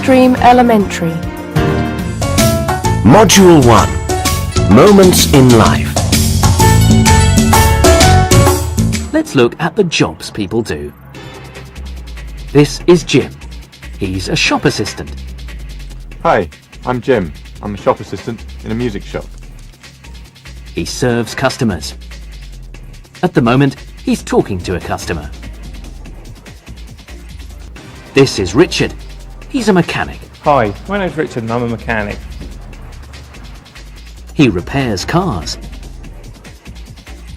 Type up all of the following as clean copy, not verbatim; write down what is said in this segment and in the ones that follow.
Upstream Elementary. Module 1. Moments in life. Let's look at the jobs people do. This is Jim. He's a shop assistant. Hi, I'm Jim. I'm a shop assistant in a music shop. He serves customers. At the moment, he's talking to a customer. This is Richard. He's a mechanic. Hi, my name's Richard and I'm a mechanic. He repairs cars.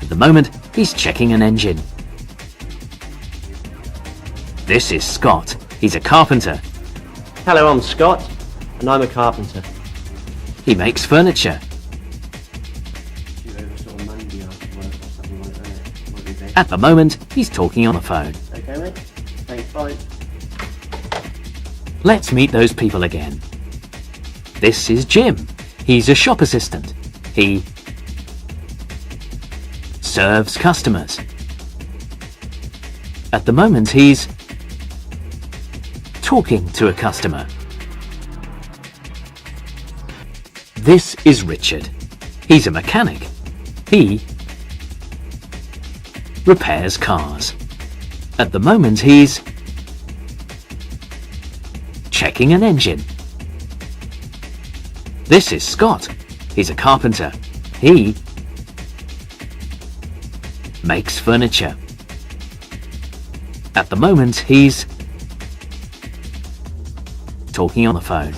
At the moment, he's checking an engine. This is Scott. He's a carpenter. Hello, I'm Scott, and I'm a carpenter. He makes furniture. At the moment, he's talking on the phone. Okay, mate. Thanks, bye. Let's meet those people again. This is Jim. He's a shop assistant. He serves customers. At the moment, he's talking to a customer. This is Richard. He's a mechanic. He repairs cars. At the moment, he's checking an engine. This is Scott. He's a carpenter. He makes furniture. At the moment, he's talking on the phone.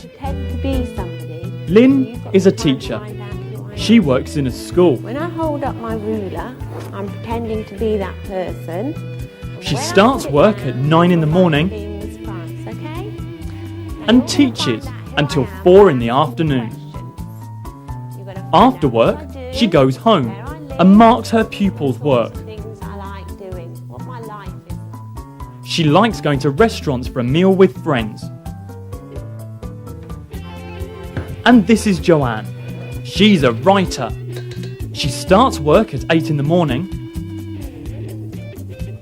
Pretend to be somebody. Lynn is a teacher. She works in a school. When I hold up my ruler, I'm pretending to be that person. She starts work at 9 in the morning and teaches until 4 in the afternoon. After work, she goes home and marks her pupils' work. She likes going to restaurants for a meal with friends. And this is Joanne. She's a writer. She starts work at 8 in the morning.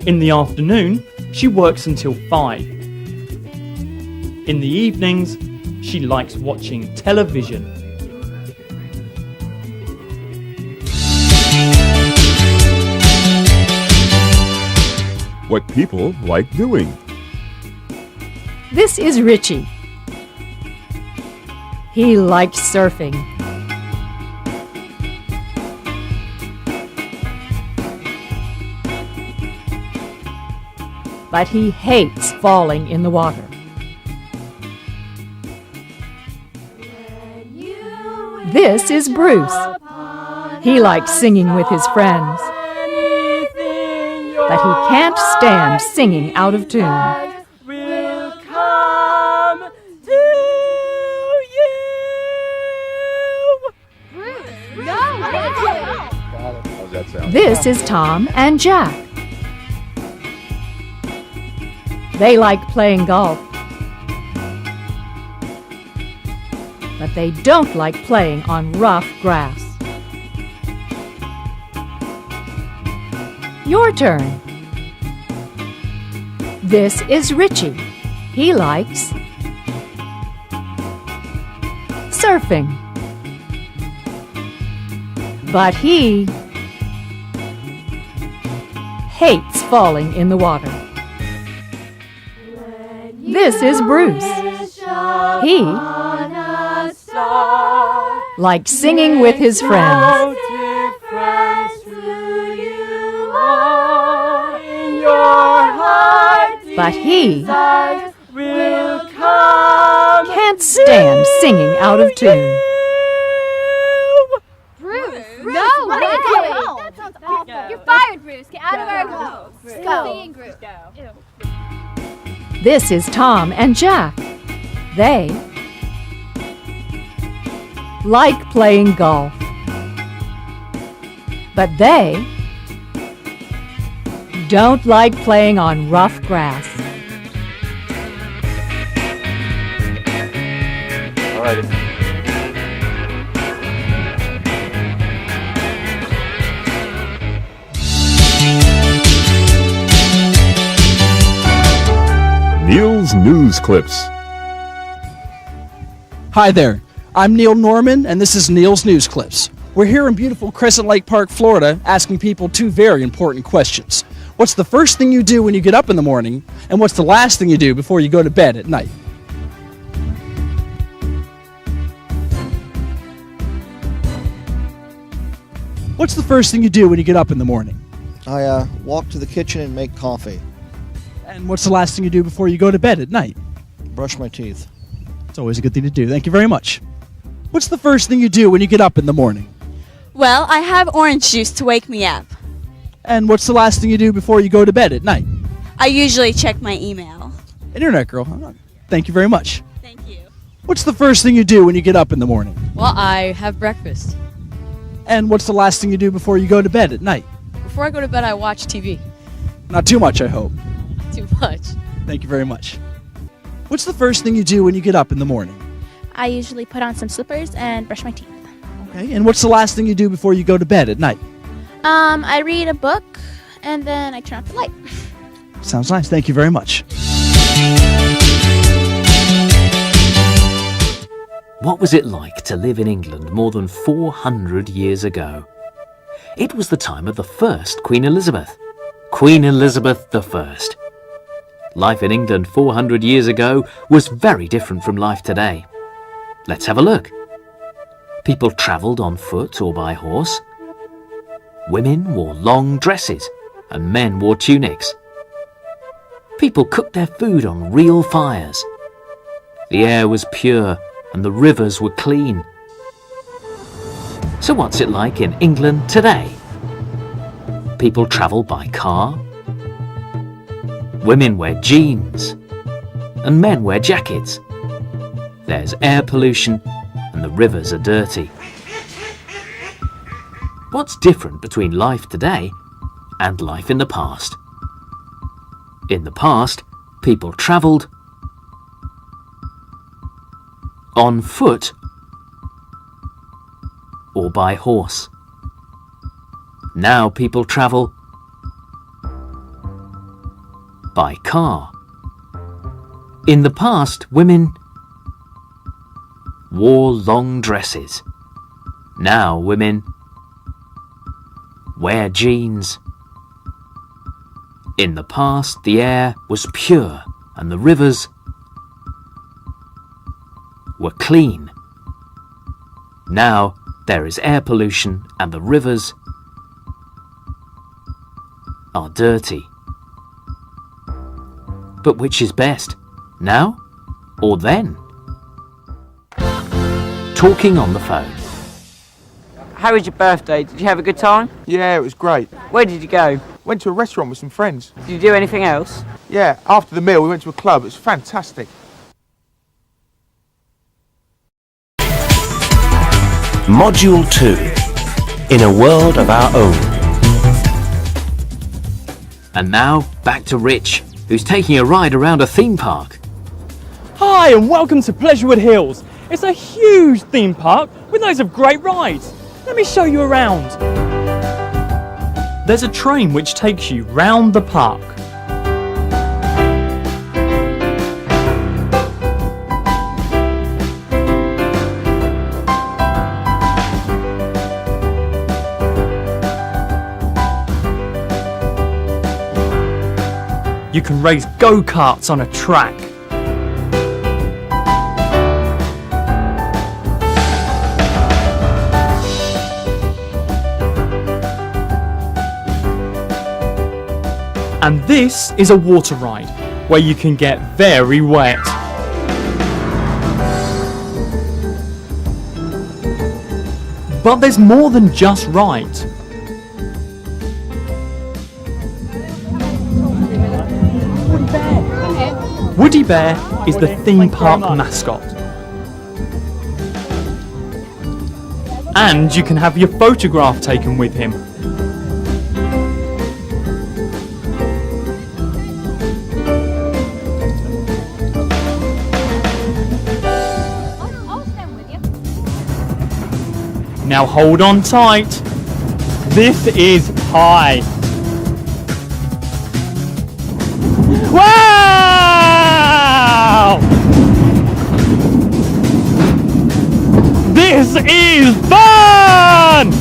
In the afternoon, she works until 5. In the evenings, she likes watching television. What people like doing. This is Richie. He likes surfing. But he hates falling in the water. This is Bruce. He likes singing with his friends. But he can't stand singing out of tune. This is Tom and Jack. They like playing golf. But they don't like playing on rough grass. Your turn. This is Richie. He likes surfing. But he hates falling in the water. This is Bruce. He likes singing with his friends. But he can't stand singing out of tune. Bruce, no, what are you doing? That sounds awful. You're fired, Bruce. Get out of our group. Go. Singing group. Go. This is Tom and Jack. They like playing golf. But they don't like playing on rough grass. All right. Neil's news clips. Hi there, I'm Neil Norman, and this is Neil's News Clips. We're here in beautiful Crescent Lake Park, Florida, asking people two very important questions. What's the first thing you do when you get up in the morning, and what's the last thing you do before you go to bed at night? What's the first thing you do when you get up in the morning? I walk to the kitchen and make coffee. And what's the last thing you do before you go to bed at night? Brush my teeth. It's always a good thing to do. Thank you very much. What's the first thing you do when you get up in the morning? Well, I have orange juice to wake me up. And what's the last thing you do before you go to bed at night? I usually check my email. Internet girl. Thank you very much. Thank you. What's the first thing you do when you get up in the morning? Well, I have breakfast. And what's the last thing you do before you go to bed at night? Before I go to bed, I watch TV. Not too much, I hope. Not too much. Thank you very much. What's the first thing you do when you get up in the morning? I usually put on some slippers and brush my teeth. Okay, and what's the last thing you do before you go to bed at night? I read a book and then I turn off the light. Sounds nice. Thank you very much. What was it like to live in England more than 400 years ago? It was the time of the first Queen Elizabeth, Queen Elizabeth I. Life in England 400 years ago was very different from life today. Let's have a look. People travelled on foot or by horse. Women wore long dresses and men wore tunics. People cooked their food on real fires. The air was pure and the rivers were clean. So what's it like in England today? People travel by car. Women wear jeans and men wear jackets. There's air pollution and the rivers are dirty. What's different between life today and life in the past? In the past, people travelled on foot or by horse. Now people travel by car. In the past, women wore long dresses. Now women wear jeans. In the past, the air was pure and the rivers were clean. Now there is air pollution and the rivers are dirty. But which is best, now or then? Talking on the phone. How was your birthday? Did you have a good time? Yeah, it was great. Where did you go? Went to a restaurant with some friends. Did you do anything else? Yeah, after the meal we went to a club. It was fantastic. Module 2. In a world of our own. And now, back to Rich, who's taking a ride around a theme park. Hi and welcome to Pleasurewood Hills. It's a huge theme park with loads of great rides. Let me show you around. There's a train which takes you round the park. You can race go-karts on a track. And this is a water ride, where you can get very wet. But there's more than just rides. Woody Bear is the theme park mascot. And you can have your photograph taken with him. Now hold on tight. This is high. Wow! This is fun!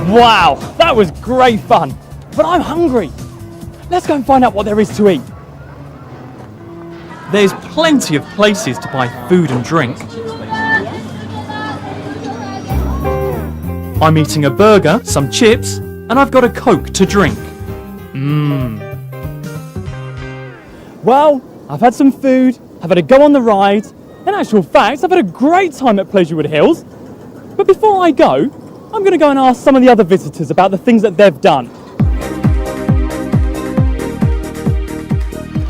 Wow, that was great fun, but I'm hungry. Let's go and find out what there is to eat. There's plenty of places to buy food and drink. I'm eating a burger, some chips, and I've got a Coke to drink. Well, I've had some food, I've had a go on the ride. In actual fact, I've had a great time at Pleasurewood Hills. But before I go, I'm going to go and ask some of the other visitors about the things that they've done.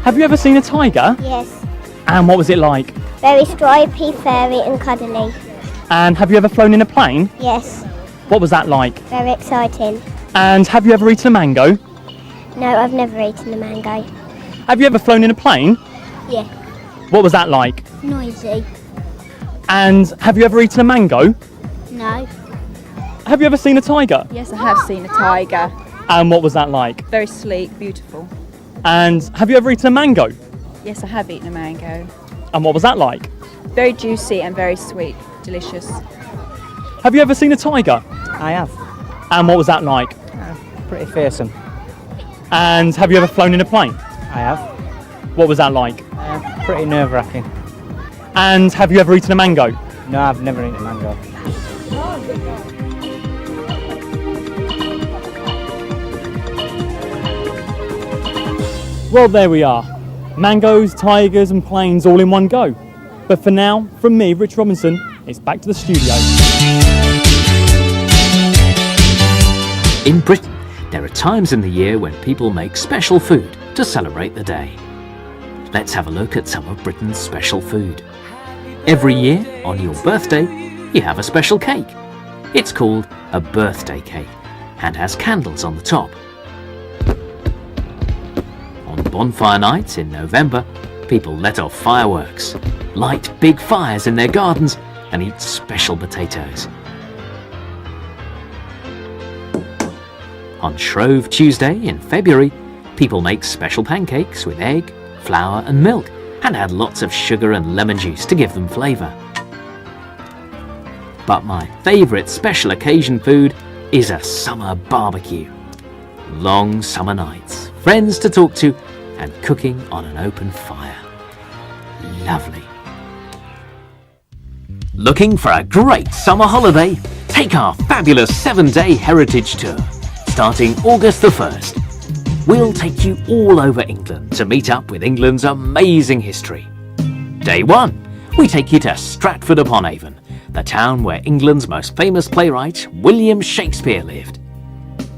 Have you ever seen a tiger? Yes. And what was it like? Very stripy, furry and cuddly. And have you ever flown in a plane? Yes. What was that like? Very exciting. And have you ever eaten a mango? No, I've never eaten a mango. Have you ever flown in a plane? Yeah. What was that like? Noisy. And have you ever eaten a mango? No. Have you ever seen a tiger? Yes, I have seen a tiger. And what was that like? Very sleek, beautiful. And have you ever eaten a mango? Yes, I have eaten a mango. And what was that like? Very juicy and very sweet, delicious. Have you ever seen a tiger? I have. And what was that like? Pretty fearsome. And have you ever flown in a plane? I have. What was that like? Pretty nerve-wracking. And have you ever eaten a mango? No, I've never eaten a mango. Well, there we are. Mangoes, tigers and planes all in one go. But for now, from me, Rich Robinson, it's back to the studio. In Britain, there are times in the year when people make special food to celebrate the day. Let's have a look at some of Britain's special food. Every year, on your birthday, you have a special cake. It's called a birthday cake and has candles on the top. On bonfire nights in November, people let off fireworks, light big fires in their gardens and eat special potatoes. On Shrove Tuesday in February, people make special pancakes with egg, flour and milk and add lots of sugar and lemon juice to give them flavour. But my favourite special occasion food is a summer barbecue. Long summer nights, friends to talk to and cooking on an open fire. Lovely. Looking for a great summer holiday? Take our fabulous 7-day heritage tour, starting August the 1st. We'll take you all over England to meet up with England's amazing history. Day 1, we take you to Stratford-upon-Avon, the town where England's most famous playwright, William Shakespeare, lived.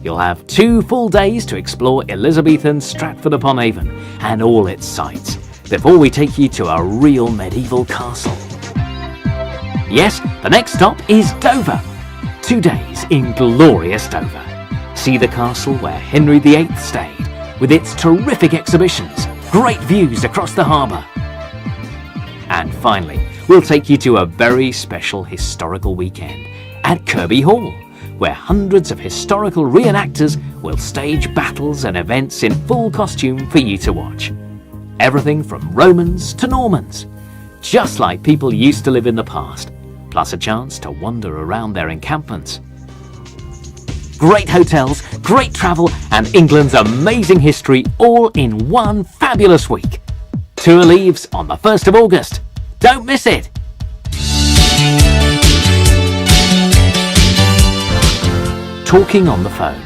You'll have 2 full days to explore Elizabethan Stratford-upon-Avon and all its sights, before we take you to a real medieval castle. Yes, the next stop is Dover. 2 days in glorious Dover. See the castle where Henry VIII stayed, with its terrific exhibitions, great views across the harbour. And finally, we'll take you to a very special historical weekend at Kirby Hall, where hundreds of historical reenactors will stage battles and events in full costume for you to watch. Everything from Romans to Normans, just like people used to live in the past, plus a chance to wander around their encampments. Great hotels, great travel and England's amazing history all in one fabulous week. Tour leaves on the 1st of August. Don't miss it! Talking on the phone.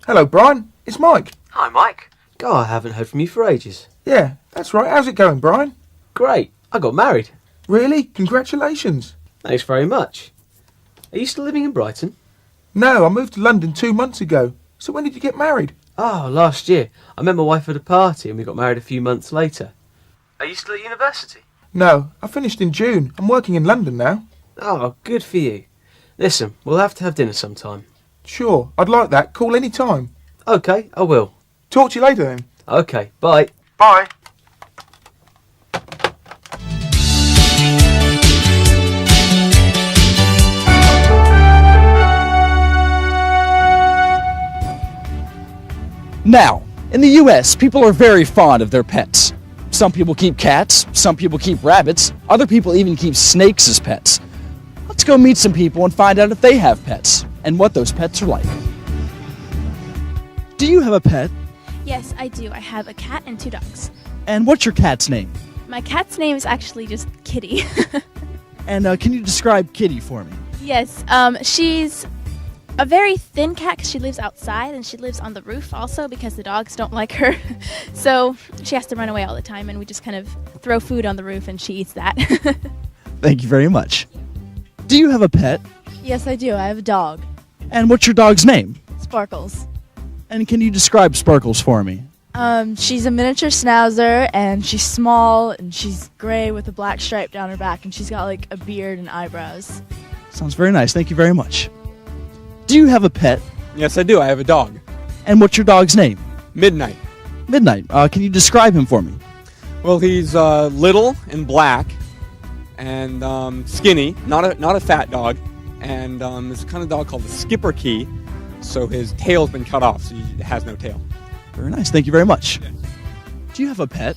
Hello, Brian. It's Mike. Hi, Mike. God, I haven't heard from you for ages. Yeah, that's right. How's it going, Brian? Great. I got married. Really? Congratulations. Thanks very much. Are you still living in Brighton? No, I moved to London 2 months ago. So when did you get married? Oh, last year. I met my wife at a party and we got married a few months later. Are you still at university? No, I finished in June. I'm working in London now. Oh, good for you. Listen, we'll have to have dinner sometime. Sure, I'd like that. Call any time. OK, I will. Talk to you later then. OK, bye. Now, in the US, people are very fond of their pets. Some people keep cats, some people keep rabbits, other people even keep snakes as pets. Let's go meet some people and find out if they have pets and what those pets are like. Do you have a pet? Yes, I do. I have a cat and 2 dogs. And what's your cat's name? My cat's name is actually just Kitty. And can you describe Kitty for me? Yes, she's a very thin cat because she lives outside and she lives on the roof also because the dogs don't like her. So she has to run away all the time and we just kind of throw food on the roof and she eats that. Thank you very much. Do you have a pet? Yes, I do. I have a dog. And what's your dog's name? Sparkles. And can you describe Sparkles for me? She's a miniature schnauzer, and she's small, and she's gray with a black stripe down her back, and she's got like a beard and eyebrows. Sounds very nice. Thank you very much. Do you have a pet? Yes, I do. I have a dog. And what's your dog's name? Midnight. Midnight. Can you describe him for me? Well, he's little and black and skinny, not a fat dog, and there's a kind of dog called the skipper key, so his tail's been cut off, so he has no tail. Very nice. Thank you very much. Yeah. Do you have a pet?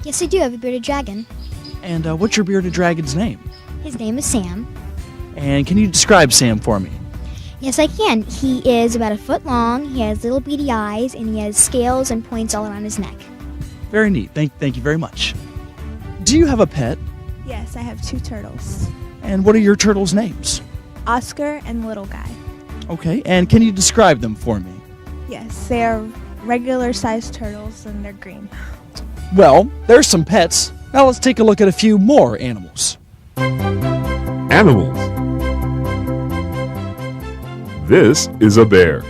Yes, I do. I have a bearded dragon. And what's your bearded dragon's name? His name is Sam. And can you describe Sam for me? Yes, I can. He is about 1 foot long, he has little beady eyes, and he has scales and points all around his neck. Very neat. Thank you very much. Do you have a pet? Yes, I have 2 turtles. And what are your turtles' names? Oscar and Little Guy. Okay, and can you describe them for me? Yes, they are regular-sized turtles and they're green. Well, there's some pets. Now let's take a look at a few more animals. Animals. This is a bear.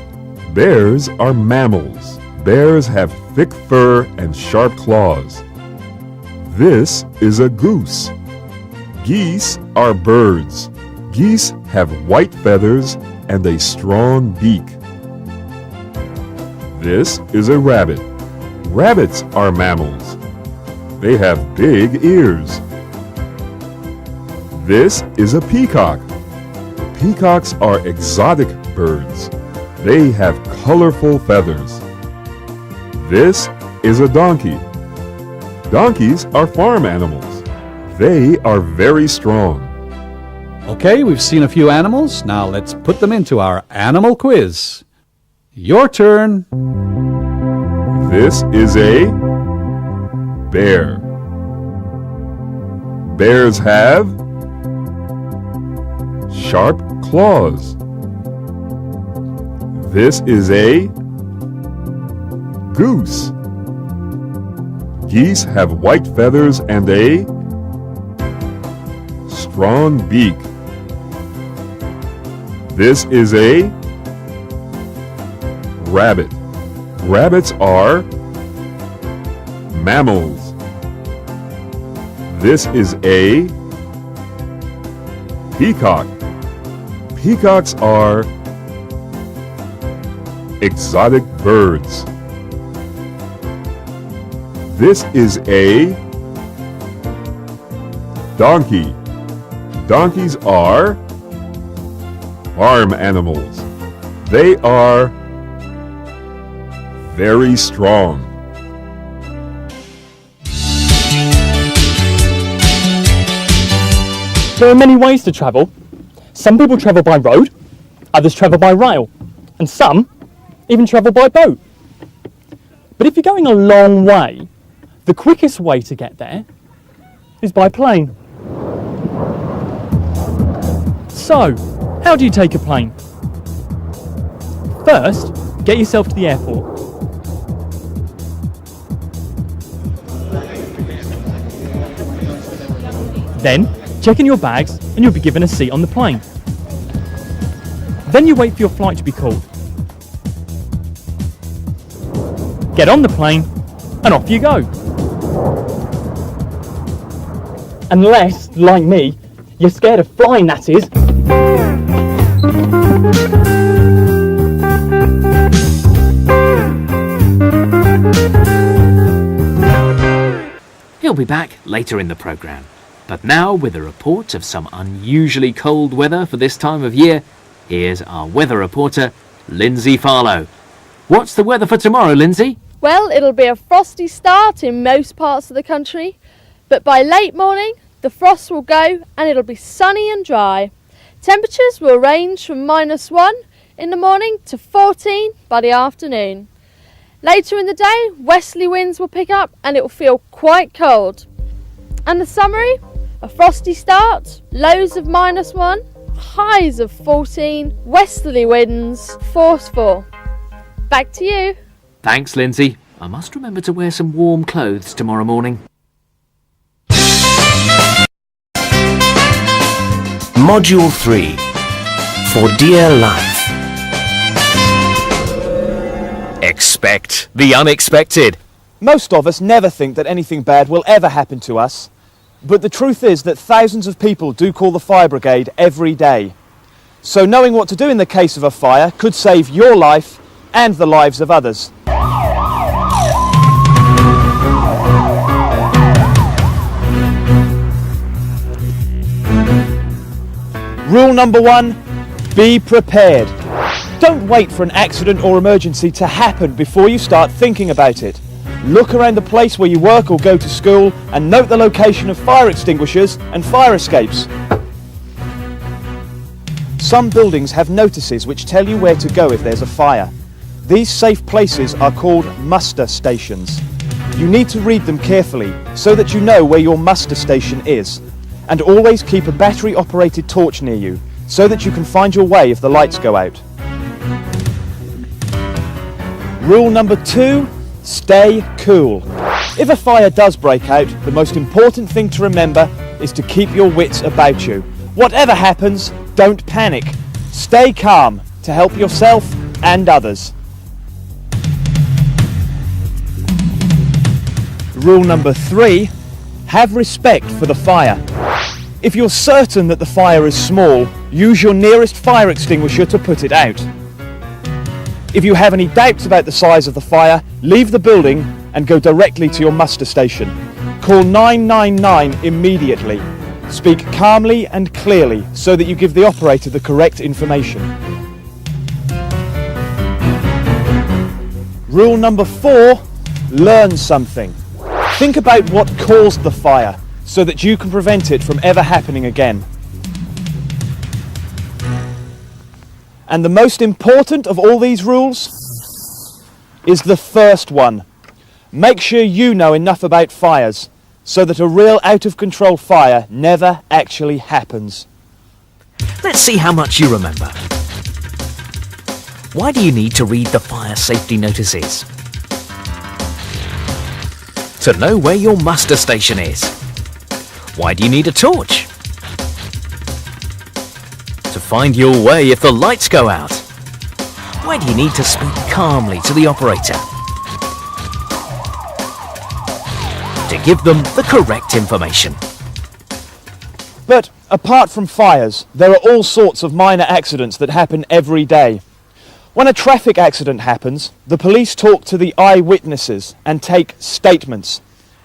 Bears are mammals. Bears have thick fur and sharp claws. This is a goose. Geese are birds. Geese have white feathers and a strong beak. This is a rabbit. Rabbits are mammals. They have big ears. This is a peacock. Peacocks are exotic birds. They have colorful feathers. This is a donkey. Donkeys are farm animals. They are very strong. Okay, we've seen a few animals. Now let's put them into our animal quiz. Your turn. This is a bear. Bears have sharp claws. This is a goose. Geese have white feathers and a strong beak. This is a rabbit. Rabbits are mammals. This is a peacock. Peacocks are exotic birds. This is a donkey. Donkeys are farm animals. They are very strong. There are many ways to travel. Some people travel by road, others travel by rail, and some even travel by boat. But if you're going a long way, the quickest way to get there is by plane. So, how do you take a plane? First, get yourself to the airport. Then, check in your bags and you'll be given a seat on the plane. Then you wait for your flight to be called. Get on the plane and off you go. Unless, like me, you're scared of flying, that is. He'll be back later in the programme. But now, with a report of some unusually cold weather for this time of year, here's our weather reporter, Lindsay Farlow. What's the weather for tomorrow, Lindsay? Well, it'll be a frosty start in most parts of the country, but by late morning the frost will go and it'll be sunny and dry. Temperatures will range from -1 in the morning to 14 by the afternoon. Later in the day, westerly winds will pick up and it will feel quite cold. And the summary, a frosty start, lows of -1, highs of 14, westerly winds, force 4. Back to you. Thanks, Lindsay. I must remember to wear some warm clothes tomorrow morning. Module 3. For dear life. Expect the unexpected. Most of us never think that anything bad will ever happen to us. But the truth is that thousands of people do call the fire brigade every day. So knowing what to do in the case of a fire could save your life and the lives of others. Rule number 1, be prepared. Don't wait for an accident or emergency to happen before you start thinking about it. Look around the place where you work or go to school and note the location of fire extinguishers and fire escapes. Some buildings have notices which tell you where to go if there's a fire. These safe places are called muster stations. You need to read them carefully so that you know where your muster station is. And always keep a battery-operated torch near you so that you can find your way if the lights go out. Rule number 2, stay cool. If a fire does break out, the most important thing to remember is to keep your wits about you. Whatever happens, don't panic. Stay calm to help yourself and others. Rule number 3, have respect for the fire. If you're certain that the fire is small, use your nearest fire extinguisher to put it out. If you have any doubts about the size of the fire, leave the building and go directly to your muster station. Call 999 immediately. Speak calmly and clearly so that you give the operator the correct information. Rule number 4, learn something. Think about what caused the fire so that you can prevent it from ever happening again. And the most important of all these rules is the first one. Make sure you know enough about fires so that a real out-of-control fire never actually happens. Let's see how much you remember. Why do you need to read the fire safety notices? To know where your muster station is. Why do you need a torch? To find your way if the lights go out. Why do you need to speak calmly to the operator? To give them the correct information. But apart from fires, there are all sorts of minor accidents that happen every day. When a traffic accident happens, the police talk to the eyewitnesses and take statements.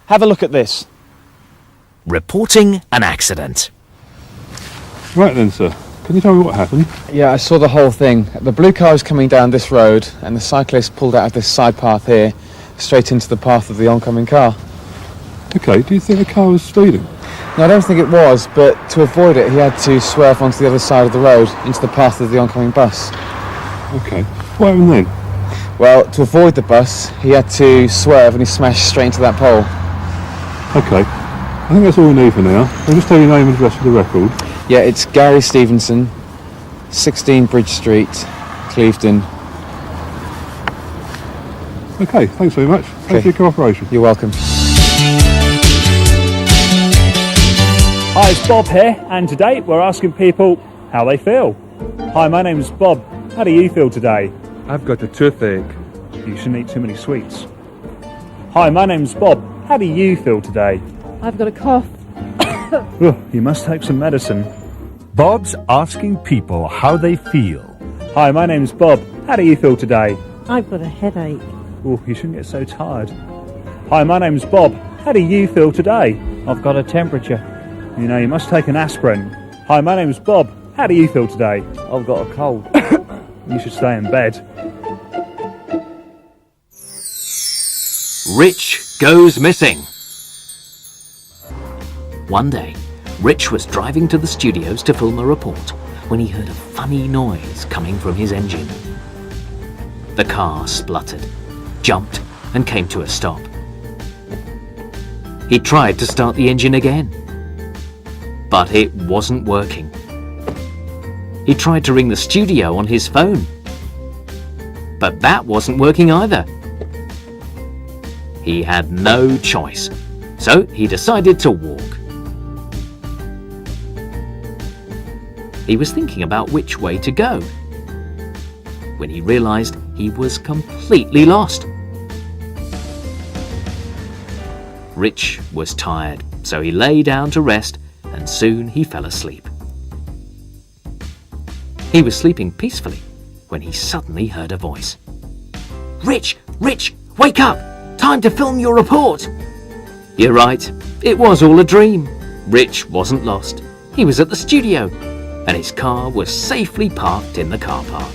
Have a look at this. Reporting an accident. Right then, sir. Can you tell me what happened? Yeah, I saw the whole thing. The blue car was coming down this road and the cyclist pulled out of this side path here, straight into the path of the oncoming car. Okay, do you think the car was speeding? No, I don't think it was, but to avoid it he had to swerve onto the other side of the road, into the path of the oncoming bus. Okay, what happened then? Well, to avoid the bus, he had to swerve and he smashed straight into that pole. Okay, I think that's all we need for now. I'll just tell your name and address for the record. Yeah, it's Gary Stevenson, 16 Bridge Street, Clevedon. Okay, thanks very much. Thanks for your cooperation. You're welcome. Hi, it's Bob here, and today we're asking people how they feel. Hi, my name's Bob. How do you feel today? I've got a toothache. You shouldn't eat too many sweets. Hi, my name's Bob. How do you feel today? I've got a cough. You must take some medicine. Bob's asking people how they feel. Hi, my name's Bob. How do you feel today? I've got a headache. Oh, you shouldn't get so tired. Hi, my name's Bob. How do you feel today? I've got a temperature. You know, you must take an aspirin. Hi, my name's Bob. How do you feel today? I've got a cold. You should stay in bed. Rich goes missing. One day, Rich was driving to the studios to film a report when he heard a funny noise coming from his engine. The car spluttered, jumped, and came to a stop. He tried to start the engine again, but it wasn't working. He tried to ring the studio on his phone, but that wasn't working either. He had no choice, so he decided to walk. He was thinking about which way to go when he realized he was completely lost. Rich was tired, so he lay down to rest, and soon he fell asleep. He was sleeping peacefully when he suddenly heard a voice. "Rich! Rich! Wake up! Time to film your report!" You're right, it was all a dream. Rich wasn't lost. He was at the studio, and his car was safely parked in the car park.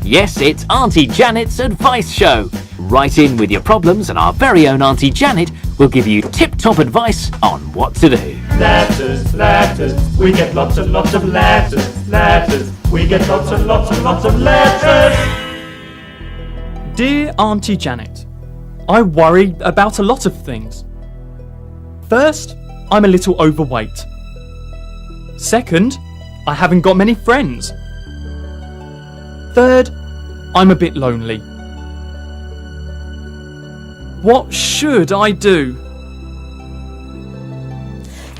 Yes, it's Auntie Janet's Advice Show. Write in with your problems and our very own Auntie Janet will give you tip-top advice on what to do. Letters, letters, we get lots and lots of letters, letters, we get lots and lots and lots of letters. Dear Auntie Janet, I worry about a lot of things. First, I'm a little overweight. Second, I haven't got many friends. Third, I'm a bit lonely. What should I do?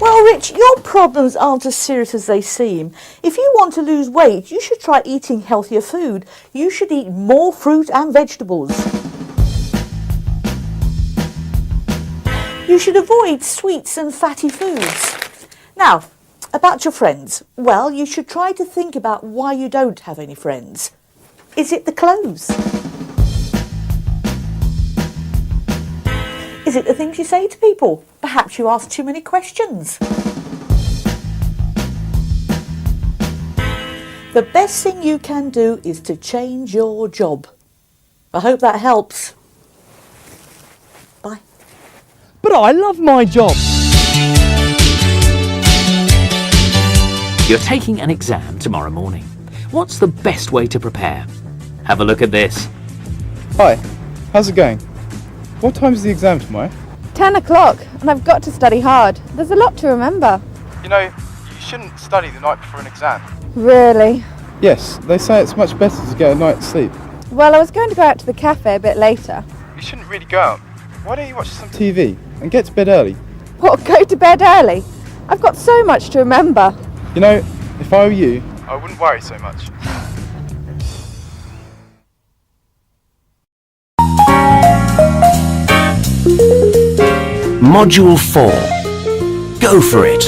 Well, Rich, your problems aren't as serious as they seem. If you want to lose weight, you should try eating healthier food. You should eat more fruit and vegetables. You should avoid sweets and fatty foods. Now, about your friends. Well, you should try to think about why you don't have any friends. Is it the clothes? Is it the things you say to people? Perhaps you ask too many questions. The best thing you can do is to change your job. I hope that helps. Bye. But I love my job. You're taking an exam tomorrow morning. What's the best way to prepare? Have a look at this. Hi, how's it going? What time's the exam tomorrow? 10 o'clock, and I've got to study hard. There's a lot to remember. You know, you shouldn't study the night before an exam. Really? Yes, they say it's much better to get a night's sleep. Well, I was going to go out to the cafe a bit later. You shouldn't really go out. Why don't you watch some TV and get to bed early? What, go to bed early? I've got so much to remember. You know, if I were you, I wouldn't worry so much. Module 4. Go for it.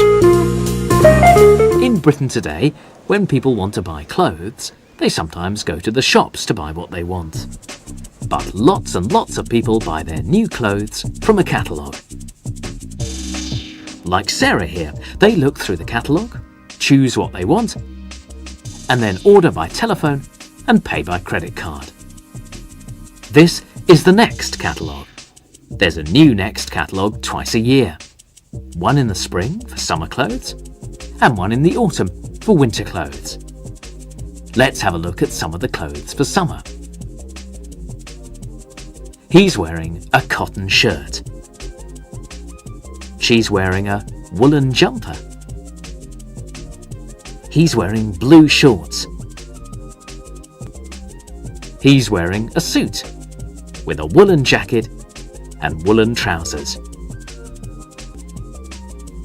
In Britain today, when people want to buy clothes, they sometimes go to the shops to buy what they want. But lots and lots of people buy their new clothes from a catalogue. Like Sarah here, they look through the catalogue, choose what they want, and then order by telephone and pay by credit card. This is the Next catalogue. There's a new Next catalogue twice a year. One in the spring for summer clothes, and one in the autumn for winter clothes. Let's have a look at some of the clothes for summer. He's wearing a cotton shirt. She's wearing a woolen jumper. He's wearing blue shorts. He's wearing a suit with a woolen jacket and woolen trousers.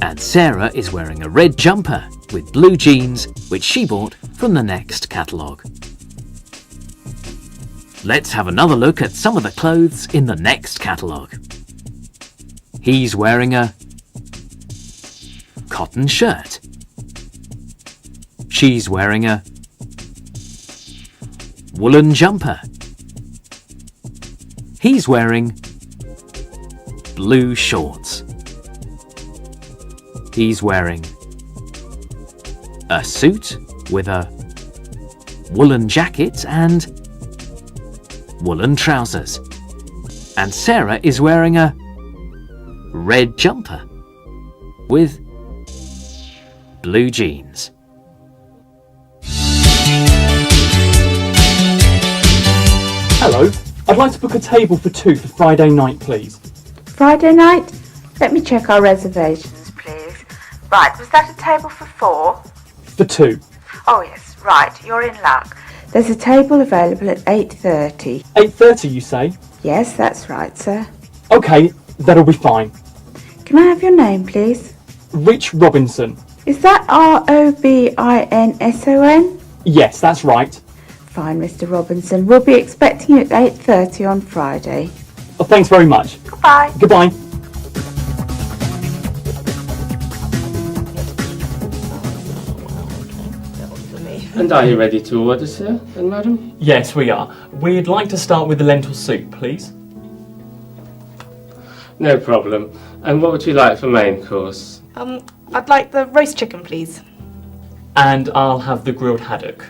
And Sarah is wearing a red jumper with blue jeans, which she bought from the Next catalogue. Let's have another look at some of the clothes in the Next catalogue. He's wearing a cotton shirt. She's wearing a woolen jumper. He's wearing blue shorts. He's wearing a suit with a woolen jacket and woolen trousers. And Sarah is wearing a red jumper with blue jeans. Hello, I'd like to book a table for 2 for Friday night, please. Friday night? Let me check our reservations, please. Right, was that a table for 4? For 2. Oh yes, right, you're in luck. There's a table available at 8:30. 8:30, you say? Yes, that's right, sir. OK, that'll be fine. Can I have your name, please? Rich Robinson. Is that Robinson? Yes, that's right. Fine, Mr. Robinson. We'll be expecting you at 8:30 on Friday. Oh, thanks very much. Goodbye. Goodbye. And are you ready to order, sir and madam? Yes, we are. We'd like to start with the lentil soup, please. No problem. And what would you like for main course? I'd like the roast chicken, please. And I'll have the grilled haddock.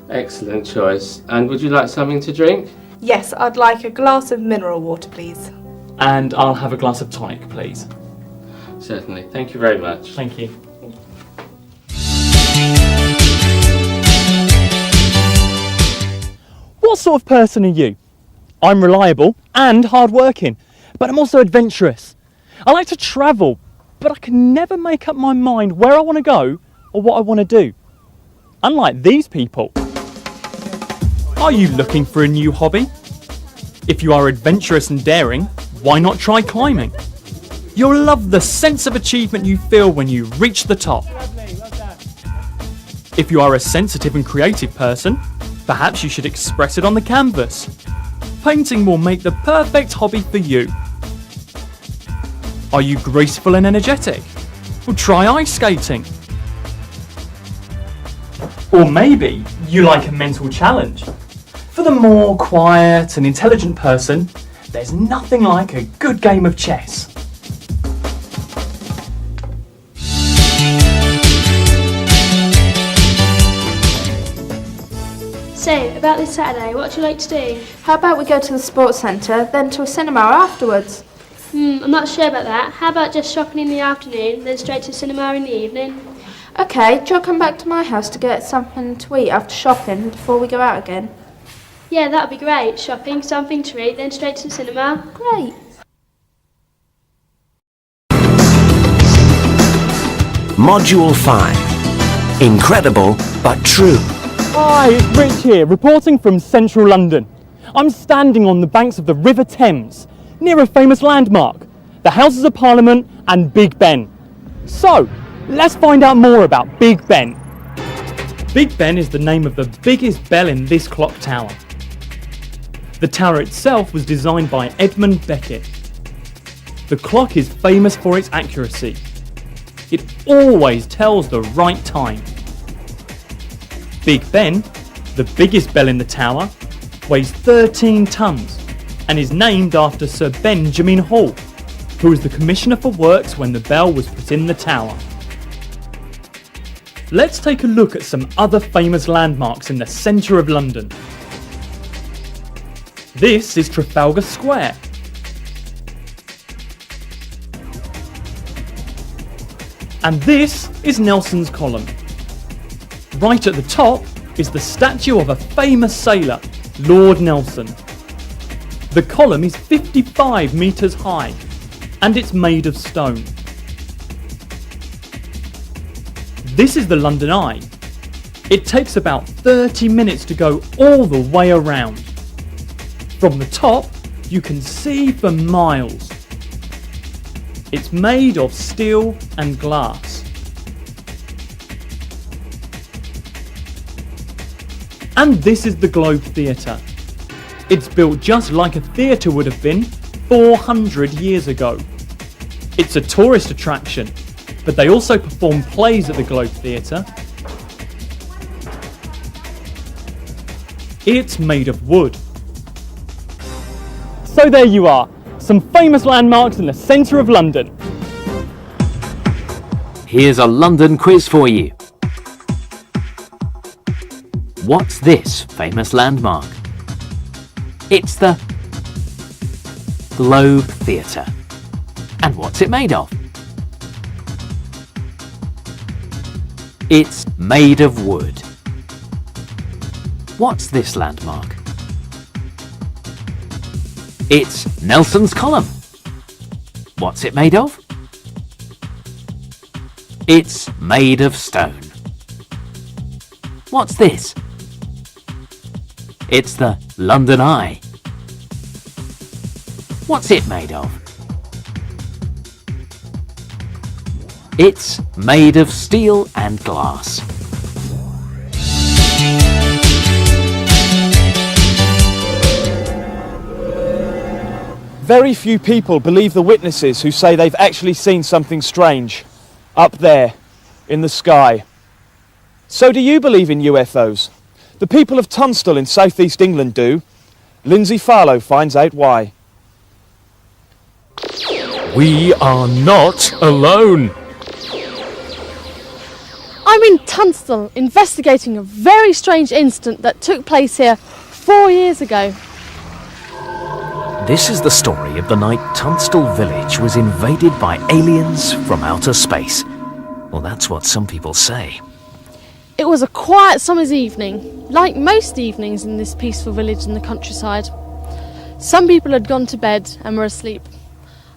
Excellent choice. And would you like something to drink? Yes, I'd like a glass of mineral water, please. And I'll have a glass of tonic, please. Certainly. Thank you very much. Thank you. What sort of person are you? I'm reliable and hardworking, but I'm also adventurous. I like to travel, but I can never make up my mind where I want to go or what I want to do. Unlike these people. Are you looking for a new hobby? If you are adventurous and daring, why not try climbing? You'll love the sense of achievement you feel when you reach the top. If you are a sensitive and creative person, perhaps you should express it on the canvas. Painting will make the perfect hobby for you. Are you graceful and energetic? Well, try ice skating. Or maybe you like a mental challenge. For the more quiet and intelligent person, there's nothing like a good game of chess. So, about this Saturday, what would you like to do? How about we go to the sports centre, then to a cinema afterwards? I'm not sure about that. How about just shopping in the afternoon, then straight to cinema in the evening? OK, do you want to come back to my house to get something to eat after shopping before we go out again? Yeah, that would be great. Shopping, something to eat, then straight to the cinema. Great. Module 5. Incredible but true. Hi, it's Rich here, reporting from central London. I'm standing on the banks of the River Thames, near a famous landmark, the Houses of Parliament and Big Ben. So, let's find out more about Big Ben. Big Ben is the name of the biggest bell in this clock tower. The tower itself was designed by Edmund Beckett. The clock is famous for its accuracy. It always tells the right time. Big Ben, the biggest bell in the tower, weighs 13 tonnes and is named after Sir Benjamin Hall, who was the Commissioner for Works when the bell was put in the tower. Let's take a look at some other famous landmarks in the centre of London. This is Trafalgar Square. And this is Nelson's Column. Right at the top is the statue of a famous sailor, Lord Nelson. The column is 55 metres high and it's made of stone. This is the London Eye. It takes about 30 minutes to go all the way around. From the top, you can see for miles. It's made of steel and glass. And this is the Globe Theatre. It's built just like a theatre would have been 400 years ago. It's a tourist attraction, but they also perform plays at the Globe Theatre. It's made of wood. So there you are, some famous landmarks in the centre of London. Here's a London quiz for you. What's this famous landmark? It's the Globe Theatre. And what's it made of? It's made of wood. What's this landmark? It's Nelson's Column. What's it made of? It's made of stone. What's this? It's the London Eye. What's it made of? It's made of steel and glass. Very few people believe the witnesses who say they've actually seen something strange up there in the sky. So do you believe in UFOs? The people of Tunstall in southeast England do. Lindsay Farlow finds out why. We are not alone. I'm in Tunstall investigating a very strange incident that took place here 4 years ago. This is the story of the night Tunstall village was invaded by aliens from outer space. Well, that's what some people say. It was a quiet summer's evening, like most evenings in this peaceful village in the countryside. Some people had gone to bed and were asleep.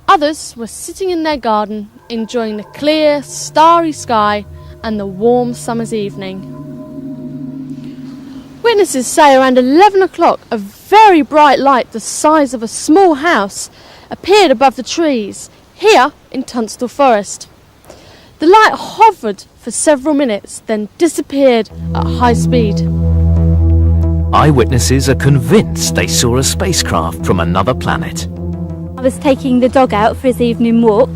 Others were sitting in their garden, enjoying the clear, starry sky and the warm summer's evening. Witnesses say around 11 o'clock a very bright light the size of a small house appeared above the trees here in Tunstall Forest. The light hovered for several minutes, then disappeared at high speed. Eyewitnesses are convinced they saw a spacecraft from another planet. I was taking the dog out for his evening walk,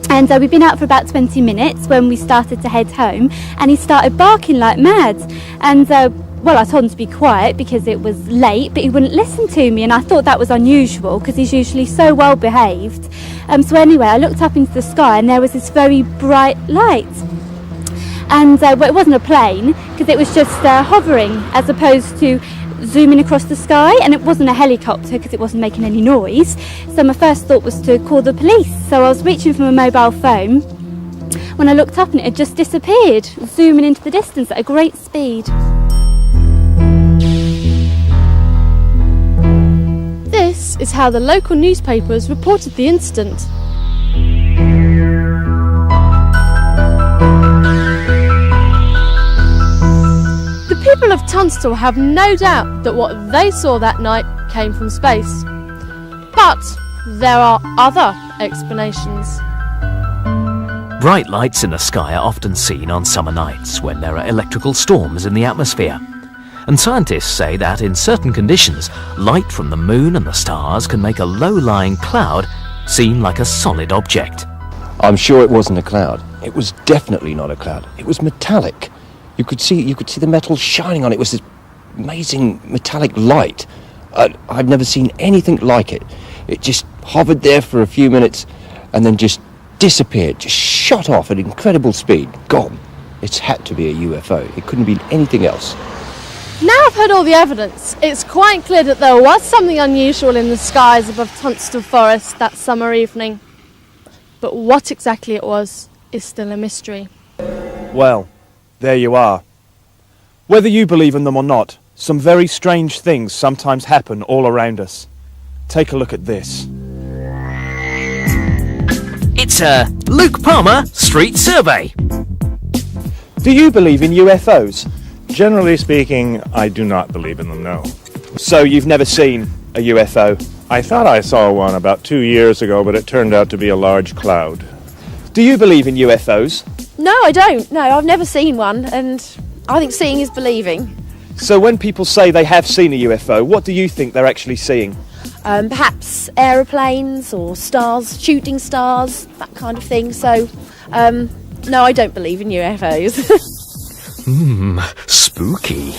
and we'd been out for about 20 minutes when we started to head home, and he started barking like mad. And well, I told him to be quiet because it was late, but he wouldn't listen to me, and I thought that was unusual because he's usually so well behaved. So anyway, I looked up into the sky and there was this very bright light. And well, it wasn't a plane because it was just hovering as opposed to zooming across the sky, and it wasn't a helicopter because it wasn't making any noise. So my first thought was to call the police. So I was reaching for my mobile phone when I looked up and it had just disappeared, zooming into the distance at a great speed. This is how the local newspapers reported the incident. The people of Tunstall have no doubt that what they saw that night came from space. But there are other explanations. Bright lights in the sky are often seen on summer nights when there are electrical storms in the atmosphere. And scientists say that in certain conditions, light from the moon and the stars can make a low-lying cloud seem like a solid object. I'm sure it wasn't a cloud. It was definitely not a cloud. It was metallic. You could see the metal shining on it. It was this amazing metallic light. I've never seen anything like it. It just hovered there for a few minutes and then just disappeared, just shot off at incredible speed, gone. It's had to be a UFO. It couldn't be anything else. Now I've heard all the evidence, it's quite clear that there was something unusual in the skies above Tunstall Forest that summer evening. But what exactly it was is still a mystery. Well, there you are. Whether you believe in them or not, some very strange things sometimes happen all around us. Take a look at this. It's a Luke Palmer Street Survey. Do you believe in UFOs? Generally speaking, I do not believe in them, no. So you've never seen a UFO? I thought I saw one about 2 years ago, but it turned out to be a large cloud. Do you believe in UFOs? No, I don't. No, I've never seen one, and I think seeing is believing. So when people say they have seen a UFO, what do you think they're actually seeing? Perhaps aeroplanes or stars, shooting stars, that kind of thing. So, no, I don't believe in UFOs. Spooky.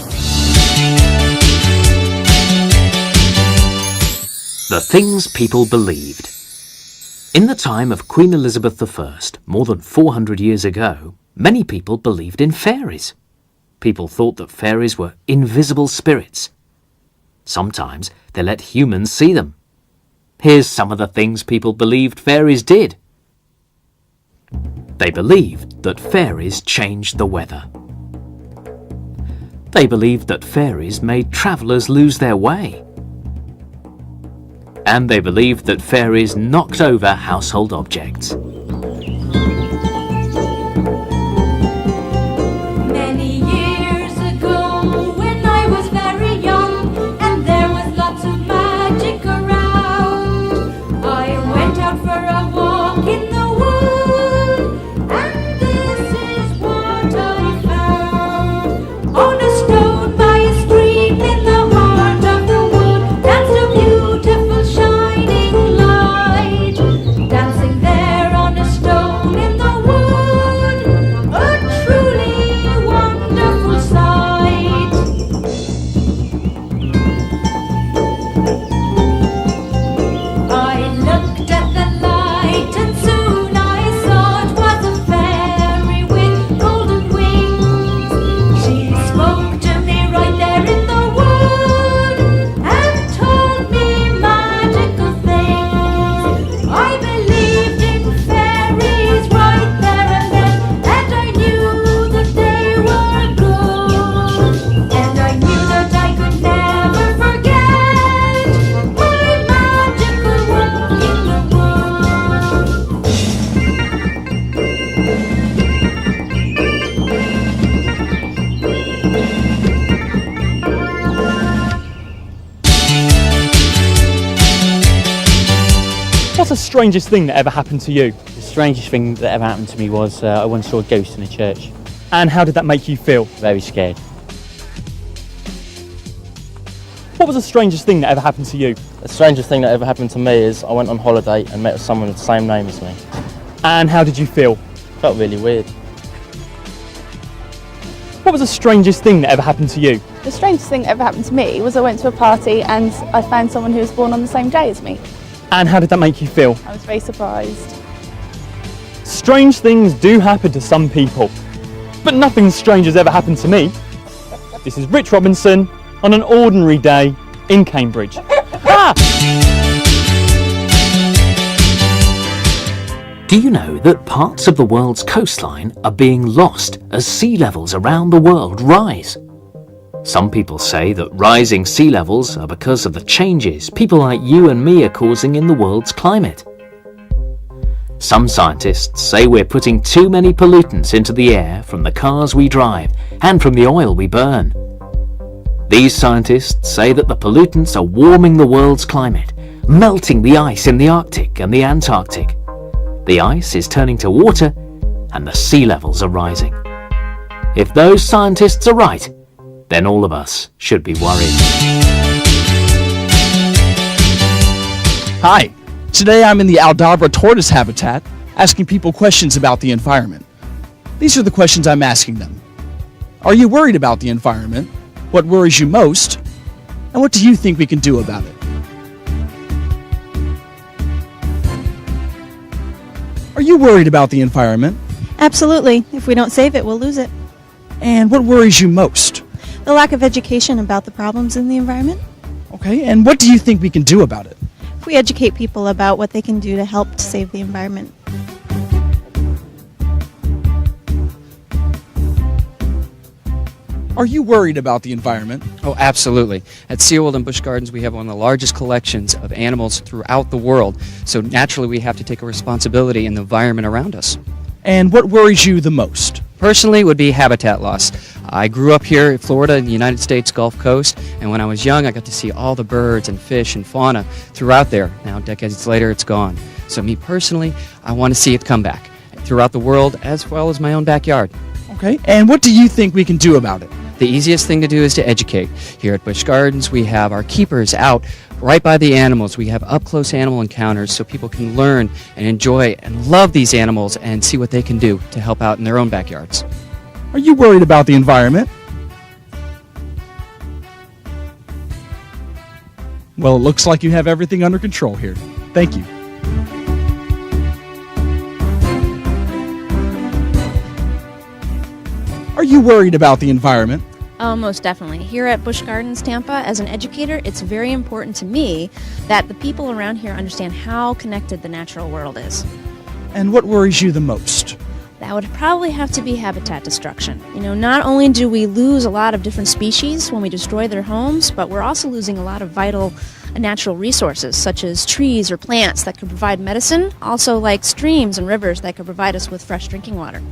The things people believed. In the time of Queen Elizabeth I, more than 400 years ago, many people believed in fairies. People thought that fairies were invisible spirits. Sometimes they let humans see them. Here's some of the things people believed fairies did. They believed that fairies changed the weather. They believed that fairies made travellers lose their way. And they believed that fairies knocked over household objects. Many years ago, when I was very young, and there was lots of magic around, I went out for a walk in the wood, and this is what I found. On a stone by a stream in the heart of the wood, danced a beautiful shining light. Dancing there on a stone in the wood, a truly wonderful sight. I looked at the light and soon I saw it was a fairy with golden wings. She spoke to me right there in the wood and told me magical things. I believed in fairies right there and then, and I knew that they were good. And I knew that I could never forget my magical walk in the wood. What's the strangest thing that ever happened to you? The strangest thing that ever happened to me was I once saw a ghost in a church. And how did that make you feel? Very scared. What was the strangest thing that ever happened to you? The strangest thing that ever happened to me is I went on holiday and met someone with the same name as me. And how did you feel? Felt really weird. What was the strangest thing that ever happened to you? The strangest thing that ever happened to me was I went to a party and I found someone who was born on the same day as me. And how did that make you feel? I was very surprised. Strange things do happen to some people, but nothing strange has ever happened to me. This is Rich Robinson on an ordinary day in Cambridge. Do you know that parts of the world's coastline are being lost as sea levels around the world rise? Some people say that rising sea levels are because of the changes people like you and me are causing in the world's climate. Some scientists say we're putting too many pollutants into the air from the cars we drive and from the oil we burn. These scientists say that the pollutants are warming the world's climate, melting the ice in the Arctic and the Antarctic. The ice is turning to water and the sea levels are rising. If those scientists are right, then all of us should be worried. Hi, today I'm in the Aldabra tortoise habitat asking people questions about the environment. These are the questions I'm asking them. Are you worried about the environment? What worries you most? And what do you think we can do about it? Are you worried about the environment? Absolutely. If we don't save it, we'll lose it. And what worries you most? The lack of education about the problems in the environment. Okay, and what do you think we can do about it? If we educate people about what they can do to help to save the environment. Are you worried about the environment? Oh, absolutely. At SeaWorld and Busch Gardens, we have one of the largest collections of animals throughout the world. So naturally, we have to take a responsibility in the environment around us. And what worries you the most? Personally, it would be habitat loss. I grew up here in Florida in the United States Gulf Coast, and when I was young, I got to see all the birds and fish and fauna throughout there. Now, decades later, it's gone. So me personally, I want to see it come back throughout the world as well as my own backyard. Okay, and what do you think we can do about it? The easiest thing to do is to educate. Here at Busch Gardens, we have our keepers out right by the animals. We have up-close animal encounters so people can learn and enjoy and love these animals and see what they can do to help out in their own backyards. Are you worried about the environment? Well, it looks like you have everything under control here. Thank you. Are you worried about the environment? Oh, most definitely. Here at Busch Gardens, Tampa, as an educator, it's very important to me that the people around here understand how connected the natural world is. And what worries you the most? That would probably have to be habitat destruction. You know, not only do we lose a lot of different species when we destroy their homes, but we're also losing a lot of vital natural resources, such as trees or plants that could provide medicine, also like streams and rivers that could provide us with fresh drinking water.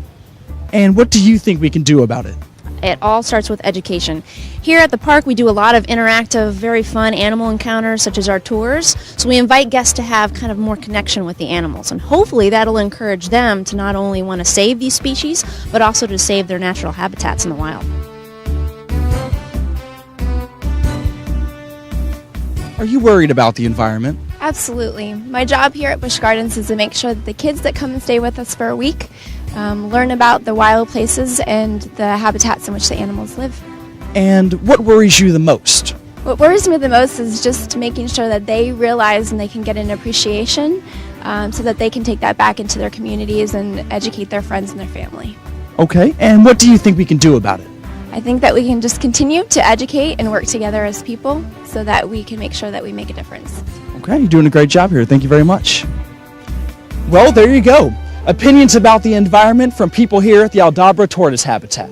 And what do you think we can do about it? It all starts with education. Here at the park, we do a lot of interactive, very fun animal encounters, such as our tours. So we invite guests to have kind of more connection with the animals. And hopefully that'll encourage them to not only want to save these species, but also to save their natural habitats in the wild. Are you worried about the environment? Absolutely. My job here at Busch Gardens is to make sure that the kids that come and stay with us for a week learn about the wild places and the habitats in which the animals live. And what worries you the most? What worries me the most is just making sure that they realize and they can get an appreciation so that they can take that back into their communities and educate their friends and their family. Okay, and what do you think we can do about it? I think that we can just continue to educate and work together as people so that we can make sure that we make a difference. Okay, you're doing a great job here. Thank you very much. Well, there you go. Opinions about the environment from people here at the Aldabra Tortoise Habitat.